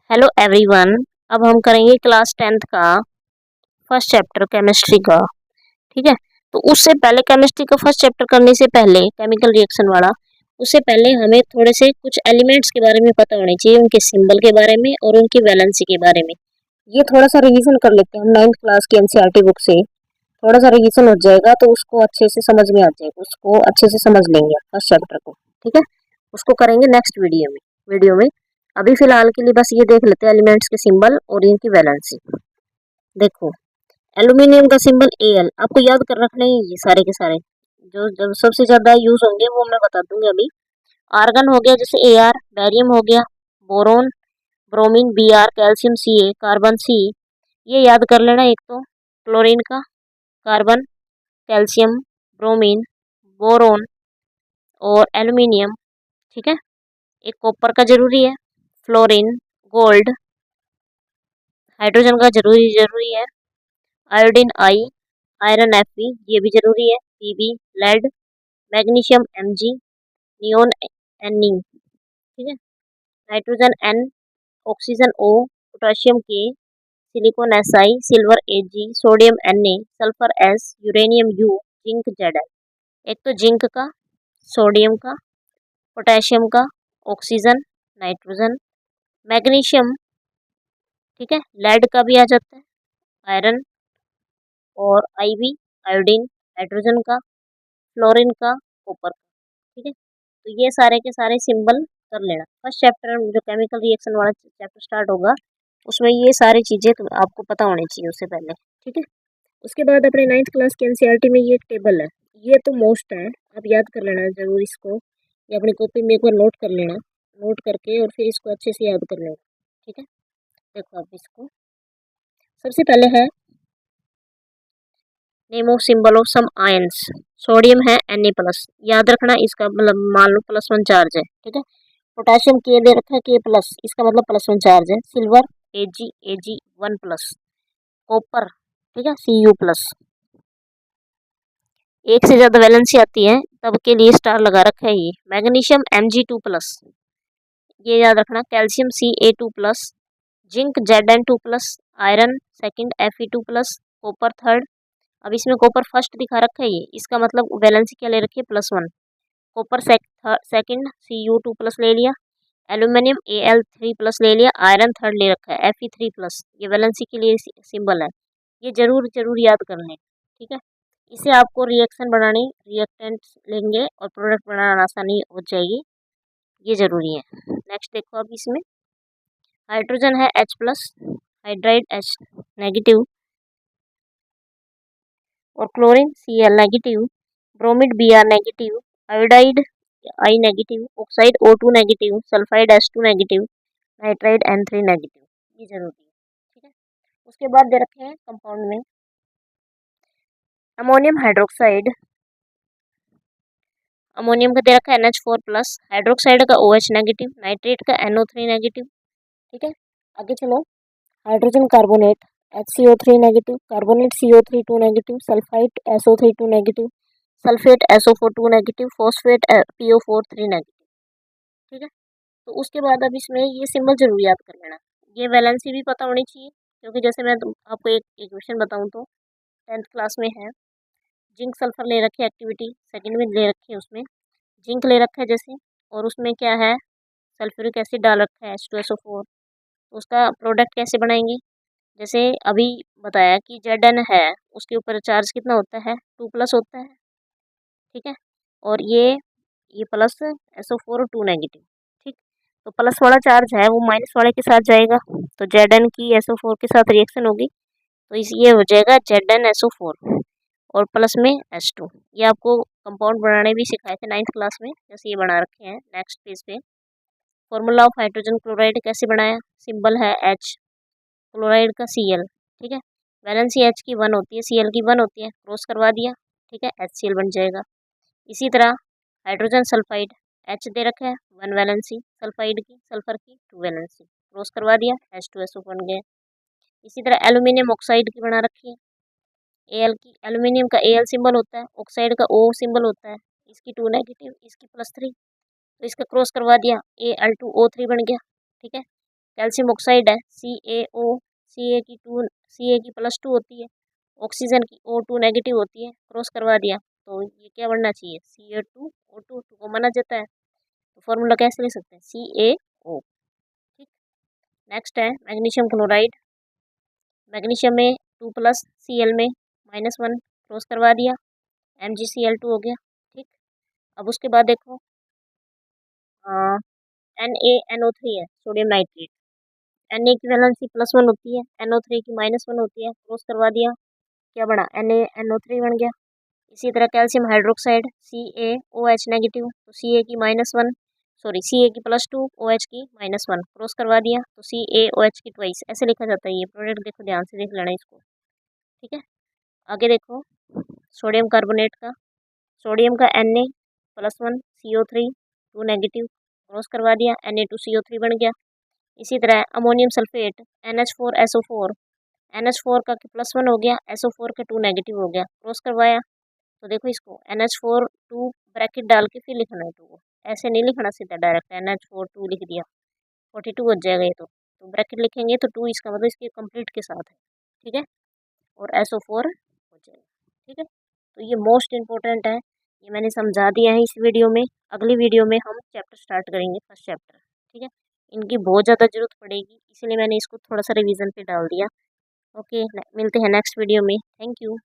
Hello everyone. अब हम करेंगे क्लास 10th का फर्स्ट चैप्टर केमिस्ट्री का। ठीक है। तो उससे पहले केमिस्ट्री का फर्स्ट चैप्टर करने से पहले केमिकल रिएक्शन वाला, उससे पहले हमें थोड़े से कुछ एलिमेंट्स के बारे में पता होने चाहिए, उनके सिंबल के बारे में और उनकी वैलेंसी के बारे में। ये थोड़ा सा रिवीजन कर लेते हैं हम 9th क्लास की एनसीईआरटी बुक से। थोड़ा सा रिवीजन हो जाएगा तो उसको अच्छे से समझ में आ जाएगा, उसको अच्छे से समझ लेंगे फर्स्ट चैप्टर को। ठीक है। उसको करेंगे नेक्स्ट वीडियो में। अभी फिलहाल के लिए बस ये देख लेते हैं एलिमेंट्स के सिंबल और इनकी वैलेंसी। देखो, एल्यूमिनियम का सिंबल Al, आपको याद कर रखने हैं ये सारे के सारे जो जब सबसे ज्यादा यूज होंगे वो मैं बता दूंगी अभी। आर्गन हो गया जैसे Ar, बैरियम हो गया, boron, bromine Br, calcium Ca, carbon C। ये याद कर लेना। एक तो क्लोरीन का कार्बन, कैल्शियम, ब्रोमीन, बोरोन और एल्यूमिनियम। ठीक है। एक कॉपर का जरूरी है, फ्लोरीन, गोल्ड, हाइड्रोजन का जरूरी है, आयोडीन आई, आयरन Fe, ये भी जरूरी है, Pb, lead, magnesium Mg, neon Ne। ठीक है। Nitrogen N, oxygen O, potassium K, silicon Si, silver Ag, sodium Na, sulphur S, uranium U, zinc Zn। एक तो जिंक का, सोडियम का, पोटेशियम का, ऑक्सीजन, नाइट्रोजन, मैग्नीशियम। ठीक है। लेड का भी आ जाता है, आयरन और Ib, आयोडीन, हाइड्रोजन का, फ्लोरीन का, कॉपर का। ठीक है। तो ये सारे के सारे सिंबल कर लेना। फर्स्ट चैप्टर जो केमिकल रिएक्शन वाला चैप्टर स्टार्ट होगा उसमें ये सारी चीज़ें आपको पता होनी चाहिए उससे पहले। ठीक है। उसके बाद अपने 9th क्लास के एनसीईआरटी में ये एक टेबल है, ये तो मोस्ट है, आप याद कर लेना जरूर इसको, या अपनी कॉपी में एक बार नोट कर लेना, नोट करके और फिर इसको अच्छे से याद कर लेना। ठीक है। देखो आप इसको, सबसे पहले है name of symbol of some ions. Sodium है Na+, याद रखना इसका मतलब मान लो +1 चार्ज है। ठीक है। पोटेशियम K दे रखा है K+, इसका मतलब +1 चार्ज है। सिल्वर Ag1+, कॉपर ठीक है Cu+। एक से ज्यादा वैलेंसी आती है तब के लिए स्टार लगा रखा है ये। मैग्नीशियम Mg2+, ये याद रखना। Calcium Ca2+, zinc Zn2+, iron second Fe2+, copper third. अब इसमें कॉपर फर्स्ट दिखा रखा है ये, इसका मतलब वैलेंसी क्या ले रखी है +1। कॉपर सेकंड Cu2+ ले लिया, एल्यूमिनियम Al3+ ले लिया, आयरन थर्ड ले रखा है Fe3+। ये वैलेंसी के लिए सिंबल है, ये जरूर जरूर याद कर लें। ठीक है। इससे आपको रिएक्शन बनाने, रिएक्टेंट्स लेंगे और प्रोडक्ट बनाना आसानी हो जाएगी, ये जरूरी है। नेक्स्ट देखो अब इसमें हाइड्रोजन है H+, हाइड्राइड H नेगेटिव और chlorine Cl negative, bromide Br negative, iodide I negative, oxide O2 negative, sulphide H2 negative, nitride N3 negative, ये जरूरी है। ठीक है। उसके बाद दे रखे हैं कंपाउंड में अमोनियम हाइड्रोक्साइड, अमोनियम का दे रखा है NH4+, हाइड्रोक्साइड का OH नेगेटिव, नाइट्रेट का NO3 नेगेटिव। ठीक है। आगे चलो, hydrogen carbonate HCO3 negative, carbonate CO3 2 negative, sulphide SO3 2 negative, sulphate SO4 2 negative, phosphate PO4 3 negative. ठीक है। तो उसके बाद अब इसमें ये सिंबल जरूर याद कर लेना। ये वैलेंसी भी पता होनी चाहिए, क्योंकि जैसे मैं आपको एक इक्वेशन बताऊं तो 10th क्लास में है, जिंक सल्फर ले रखी है, एक्टिविटी सेकंड में ले रखी है, उसमें जिंक ले रखा है जैसे, और उसमें क्या है सल्फ्यूरिक एसिड डाल रखा है H2SO4। उसका प्रोडक्ट कैसे बनाएंगे, जैसे अभी बताया कि Zn है, उसके ऊपर चार्ज कितना होता है 2+ होता है। ठीक है। और ये प्लस SO4 और 2 नेगेटिव। ठीक। तो प्लस वाला चार्ज है वो माइनस वाले के साथ जाएगा, तो Zn की SO4 के साथ रिएक्शन होगी, तो इस ये हो जाएगा ZnSO4 और प्लस में H2। ये आपको कंपाउंड बनाने भी सिखाए थे 9th क्लास में, जैसे ये बना रखे हैं। नेक्स्ट पेज पे फॉर्मूला ऑफ हाइड्रोजन क्लोराइड कैसे बनाया, सिंबल है H, क्लोराइड का Cl। ठीक है। वैलेंसी H की 1 होती है, Cl की 1 होती है, क्रॉस करवा दिया। ठीक है। HCl बन जाएगा। इसी तरह हाइड्रोजन सल्फाइड H दे रखा है 1 वैलेंसी, सल्फाइड की सल्फर की 2 वैलेंसी, क्रॉस करवा दिया H2SO बन गया। इसी तरह एल्यूमिनियम ऑक्साइड की बना रखी है, Al की, एल्यूमिनियम का Al सिंबल होता है, ऑक्साइड का O सिंबल होता है, इसकी 2 नेगेटिव, इसकी +3, तो इसका क्रॉस करवा दिया Al2O3 बन गया। ठीक है। कैल्शियम ऑक्साइड है CaO, Ca की +2 होती है, ऑक्सीजन की O2 नेगेटिव होती है, क्रॉस करवा दिया तो ये क्या बनना चाहिए Ca2O2 को माना जाता है। तो फॉर्मूला कैसे लिख सकते हैं CaO। ठीक। नेक्स्ट है मैग्नीशियम क्लोराइड, मैग्नीशियम में 2+ Cl में -1 क्रॉस करवा दिया, MgCl2 हो गया। ठीक। अब उसके बाद देखो NaNO3 है, सोडियम नाइट्रेट, Na की वैलेंसी +1 होती है, NO3 की -1 होती है, क्रॉस करवा दिया, क्या बना NaNO3 बन गया। इसी तरह कैल्शियम हाइड्रोक्साइड CaOH नेगेटिव, तो Ca की -1 Ca की +2 OH की -1 क्रॉस करवा दिया तो CaOH की ट्वाइस ऐसे लिखा जाता है। ये प्रोडक्ट देखो, ध्यान से देख लेना इसको। ठीक है। आगे देखो सोडियम कार्बोनेट का, सोडियम का Na+1 CO3 2 नेगेटिव क्रॉस करवा दिया, Na2CO3 बन गया। इसी तरह अमोनियम सल्फेट NH4SO4, NH4 का +1 हो गया, SO4 का 2 नेगेटिव हो गया, क्रॉस करवाया तो देखो इसको NH4 2 ब्रैकेट डाल के फिर लिखना है 2 को, ऐसे नहीं लिखना सीधा डायरेक्ट NH4 2 लिख दिया 42 हो जाएगा ये तो ब्रैकेट लिखेंगे तो 2 इसका मतलब इसके कंप्लीट के साथ है। ठीक है। और SO4 हो जाएगा। ठीक है। तो ये मोस्ट इम्पोर्टेंट है, ये मैंने समझा दिया है इस वीडियो में। अगली वीडियो में हम चैप्टर स्टार्ट करेंगे, फर्स्ट चैप्टर। ठीक है। इनकी बहुत ज़्यादा ज़रूरत पड़ेगी, इसलिए मैंने इसको थोड़ा सा रिवीजन पे डाल दिया। ओके, मिलते हैं नेक्स्ट वीडियो में। Thank you.